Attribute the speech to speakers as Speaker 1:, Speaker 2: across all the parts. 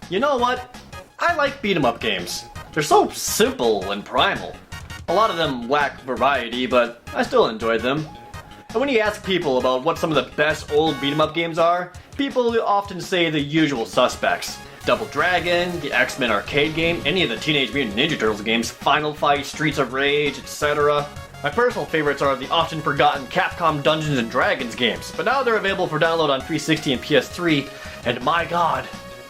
Speaker 1: You know what? I like beat 'em up games. They're so simple and primal. A lot of them lack variety, but I still enjoyed them. And when you ask people about what some of the best old beat 'em up games are, people often say the usual suspects. Double Dragon, the X-Men arcade game, any of the Teenage Mutant Ninja Turtles games, Final Fight, Streets of Rage, etc. My personal favorites are the often forgotten Capcom Dungeons & Dragons games, but now they're available for download on 360 and PS3, and my god,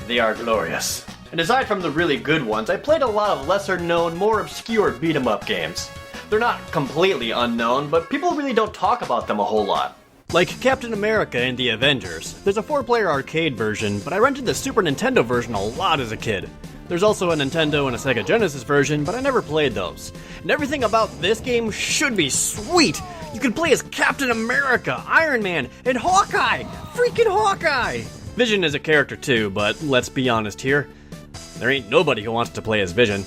Speaker 1: they are glorious. And aside from the really good ones, I played a lot of lesser known, more obscure beat 'em up games. They're not completely unknown, but people really don't talk about them a whole lot. Like Captain America and the Avengers. There's a 4-player arcade version, but I rented the Super Nintendo version a lot as a kid. There's also a Nintendo and a Sega Genesis version, but I never played those. And everything about this game should be sweet! You can play as Captain America, Iron Man, and Hawkeye! Freaking Hawkeye! Vision is a character too, but let's be honest here. There ain't nobody who wants to play as Vision.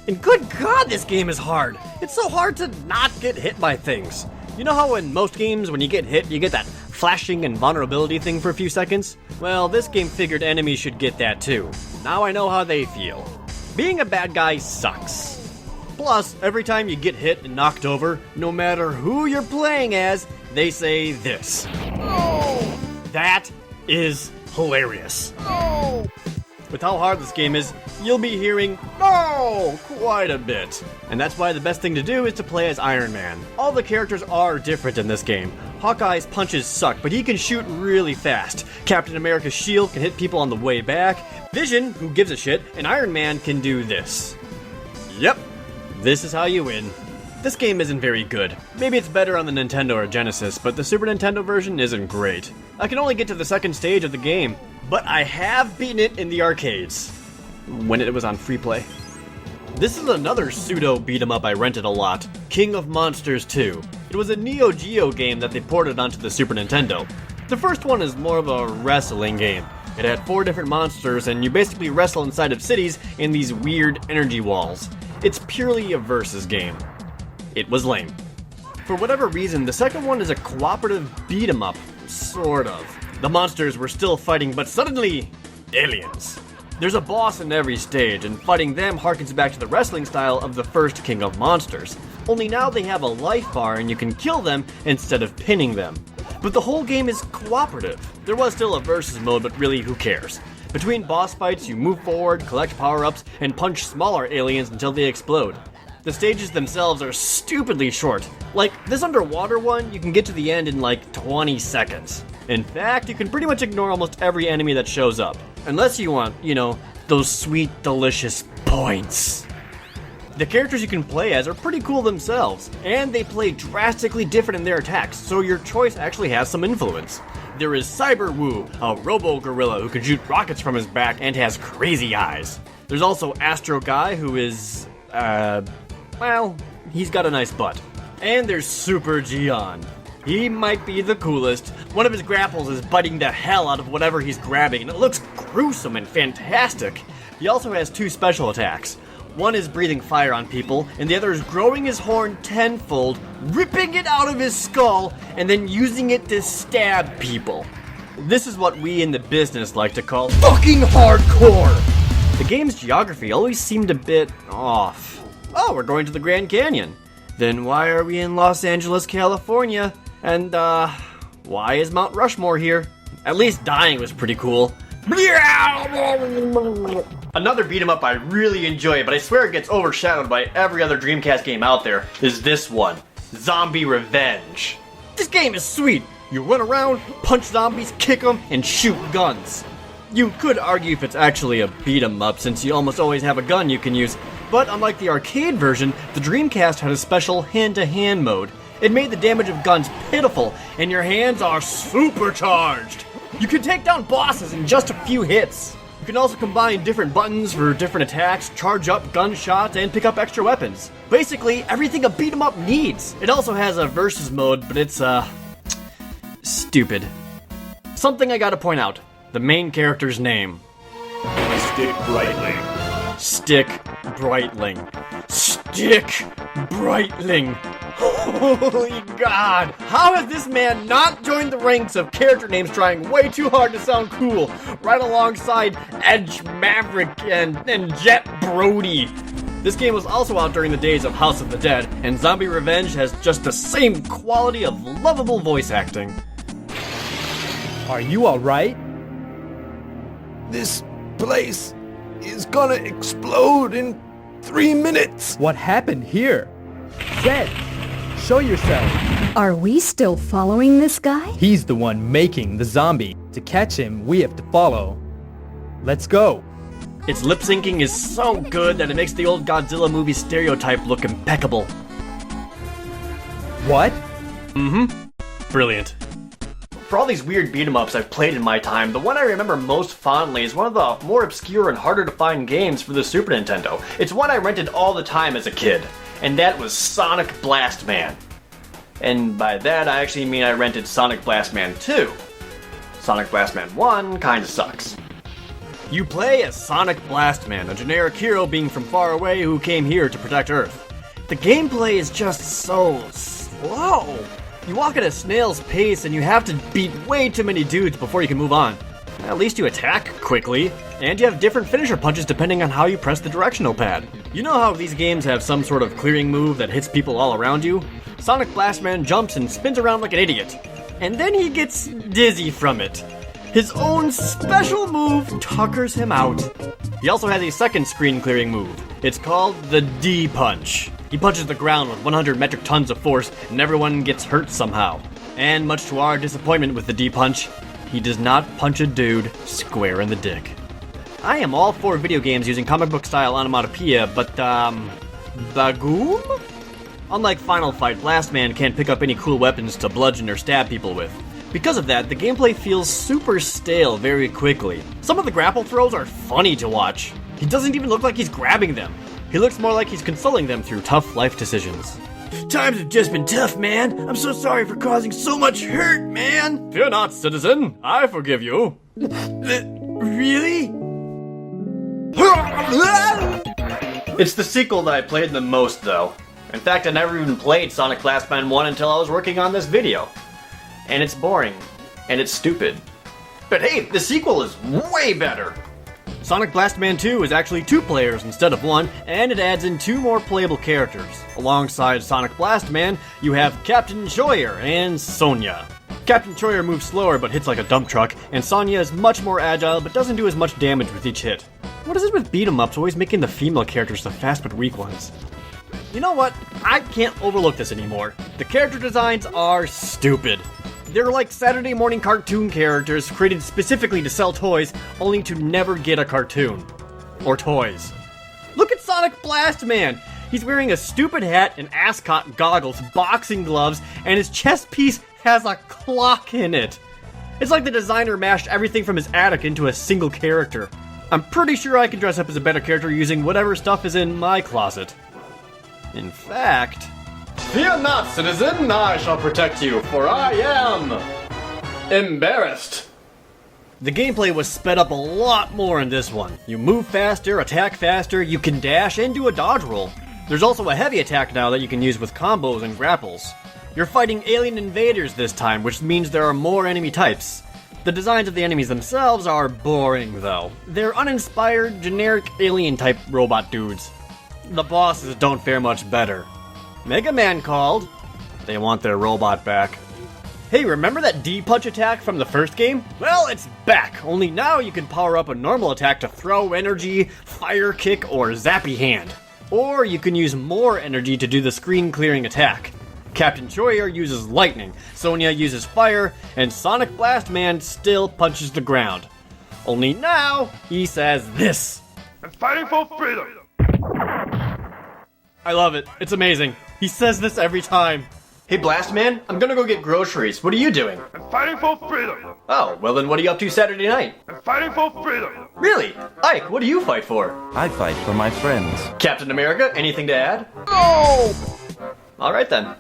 Speaker 1: And good god, this game is hard! It's so hard to not get hit by things. You know how in most games, when you get hit, you get that flashing and vulnerability thing for a few seconds? Well, this game figured enemies should get that too. Now I know how they feel. Being a bad guy sucks. Plus, every time you get hit and knocked over, no matter who you're playing as, they say this. Oh! That is hilarious. Oh! With how hard this game is, you'll be hearing "No!" quite a bit. And that's why the best thing to do is to play as Iron Man. All the characters are different in this game. Hawkeye's punches suck, but he can shoot really fast. Captain America's shield can hit people on the way back. Vision, who gives a shit, and Iron Man can do this. Yep, this is how you win. This game isn't very good. Maybe it's better on the Nintendo or Genesis, but the Super Nintendo version isn't great. I can only get to the second stage of the game, but I have beaten it in the arcades, when it was on free play. This is another pseudo beat 'em up I rented a lot, King of Monsters 2. It was a Neo Geo game that they ported onto the Super Nintendo. The first one is more of a wrestling game. It had 4 different monsters, and you basically wrestle inside of cities in these weird energy walls. It's purely a versus game. It was lame. For whatever reason, the second one is a cooperative beat 'em up, sort of. The monsters were still fighting, but suddenly, aliens. There's a boss in every stage, and fighting them harkens back to the wrestling style of the first King of Monsters. Only now they have a life bar and you can kill them instead of pinning them. But the whole game is cooperative. There was still a versus mode, but really who cares? Between boss fights, you move forward, collect power-ups, and punch smaller aliens until they explode. The stages themselves are stupidly short. Like, this underwater one, you can get to the end in like 20 seconds. In fact, you can pretty much ignore almost every enemy that shows up. Unless you want, those sweet, delicious points. The characters you can play as are pretty cool themselves, and they play drastically different in their attacks, so your choice actually has some influence. There is Cyber Woo, a robo-gorilla who can shoot rockets from his back and has crazy eyes. There's also Astro Guy, who is, he's got a nice butt. And there's Super Gion. He might be the coolest. One of his grapples is biting the hell out of whatever he's grabbing, and it looks gruesome and fantastic. He also has 2 special attacks. One is breathing fire on people, and the other is growing his horn tenfold, ripping it out of his skull, and then using it to stab people. This is what we in the business like to call fucking hardcore! The game's geography always seemed a bit off. Oh, we're going to the Grand Canyon. Then why are we in Los Angeles, California? And, why is Mount Rushmore here? At least dying was pretty cool. Another beat 'em up I really enjoy, but I swear it gets overshadowed by every other Dreamcast game out there, is this one, Zombie Revenge. This game is sweet. You run around, punch zombies, kick them, and shoot guns. You could argue if it's actually a beat 'em up, since you almost always have a gun you can use, but unlike the arcade version, the Dreamcast had a special hand-to-hand mode. It made the damage of guns pitiful, and your hands are supercharged. You can take down bosses in just a few hits. You can also combine different buttons for different attacks, charge up gunshots, and pick up extra weapons. Basically, everything a beat 'em up needs. It also has a versus mode, but it's, stupid. Something I gotta point out. The main character's name.
Speaker 2: Stick Brightling.
Speaker 1: Stick Brightling. Stick Brightling. Holy God! How has this man not joined the ranks of character names trying way too hard to sound cool, right alongside Edge Maverick and Jet Brody? This game was also out during the days of House of the Dead, and Zombie Revenge has just the same quality of lovable voice acting.
Speaker 3: Are you alright?
Speaker 4: This place is gonna explode in 3 minutes.
Speaker 3: What happened here? Zed, show yourself.
Speaker 5: Are we still following this guy?
Speaker 3: He's the one making the zombie. To catch him, we have to follow. Let's go.
Speaker 1: Its lip syncing is so good that it makes the old Godzilla movie stereotype look impeccable.
Speaker 3: What?
Speaker 1: Brilliant. For all these weird beat-em-ups I've played in my time, the one I remember most fondly is one of the more obscure and harder to find games for the Super Nintendo. It's one I rented all the time as a kid, and that was Sonic Blast Man. And by that I actually mean I rented Sonic Blast Man 2. Sonic Blast Man 1 kinda sucks. You play as Sonic Blast Man, a generic hero being from far away who came here to protect Earth. The gameplay is just so slow. You walk at a snail's pace and you have to beat way too many dudes before you can move on. At least you attack quickly, and you have different finisher punches depending on how you press the directional pad. You know how these games have some sort of clearing move that hits people all around you? Sonic Blast Man jumps and spins around like an idiot, and then he gets dizzy from it. His own special move tuckers him out. He also has a second screen clearing move. It's called the D-Punch. He punches the ground with 100 metric tons of force, and everyone gets hurt somehow. And much to our disappointment with the D-Punch, he does not punch a dude square in the dick. I am all for video games using comic book style onomatopoeia, but Bagoom? Unlike Final Fight, Blast Man can't pick up any cool weapons to bludgeon or stab people with. Because of that, the gameplay feels super stale very quickly. Some of the grapple throws are funny to watch. He doesn't even look like he's grabbing them. He looks more like he's consoling them through tough life decisions. Times have just been tough, man. I'm so sorry for causing so much hurt, man. Fear not, citizen. I forgive you. Really? It's the sequel that I played the most, though. In fact, I never even played Sonic Blast Man 1 until I was working on this video. And it's boring. And it's stupid. But hey, the sequel is way better! Sonic Blast Man 2 is actually 2 players instead of 1, and it adds in 2 more playable characters. Alongside Sonic Blast Man, you have Captain Choyer and Sonya. Captain Choyer moves slower but hits like a dump truck, and Sonya is much more agile but doesn't do as much damage with each hit. What is it with beat-em-ups always making the female characters the fast but weak ones? You know what? I can't overlook this anymore. The character designs are stupid. They're like Saturday morning cartoon characters created specifically to sell toys, only to never get a cartoon. Or toys. Look at Sonic Blast Man! He's wearing a stupid hat and ascot goggles, boxing gloves, and his chest piece has a clock in it. It's like the designer mashed everything from his attic into a single character. I'm pretty sure I can dress up as a better character using whatever stuff is in my closet. In fact... Fear not, citizen, I shall protect you, for I am... embarrassed. The gameplay was sped up a lot more in this one. You move faster, attack faster, you can dash, and do a dodge roll. There's also a heavy attack now that you can use with combos and grapples. You're fighting alien invaders this time, which means there are more enemy types. The designs of the enemies themselves are boring, though. They're uninspired, generic alien-type robot dudes. The bosses don't fare much better. Mega Man called. They want their robot back. Hey, remember that D-Punch attack from the first game? Well, it's back, only now you can power up a normal attack to throw energy, fire kick, or zappy hand. Or you can use more energy to do the screen-clearing attack. Captain Choyer uses lightning, Sonya uses fire, and Sonic Blast Man still punches the ground. Only now, he says this.
Speaker 2: I'm fighting for freedom!
Speaker 1: I love it. It's amazing. He says this every time. Hey, Blast Man, I'm gonna go get groceries. What are you doing?
Speaker 2: I'm fighting for freedom!
Speaker 1: Oh, well then what are you up to Saturday night?
Speaker 2: I'm fighting for freedom!
Speaker 1: Really? Ike, what do you fight for?
Speaker 6: I fight for my friends.
Speaker 1: Captain America, anything to add? No! Alright then.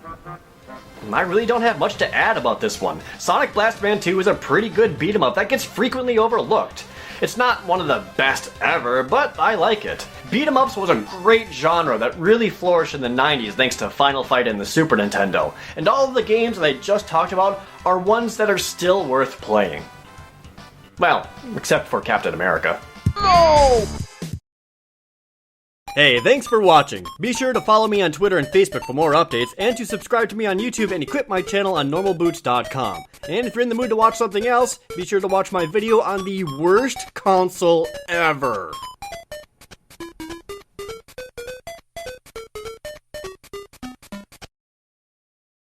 Speaker 1: I really don't have much to add about this one. Sonic Blast Man 2 is a pretty good beat-em-up that gets frequently overlooked. It's not one of the best ever, but I like it. Beat 'em ups was a great genre that really flourished in the 90s thanks to Final Fight and the Super Nintendo, and all of the games that I just talked about are ones that are still worth playing. Well, except for Captain America. Hey, thanks for watching. Be sure to follow me on Twitter and Facebook for more updates, and to subscribe to me on YouTube and equip my channel on normalboots.com. And if you're in the mood to watch something else, be sure to watch my video on the worst console ever.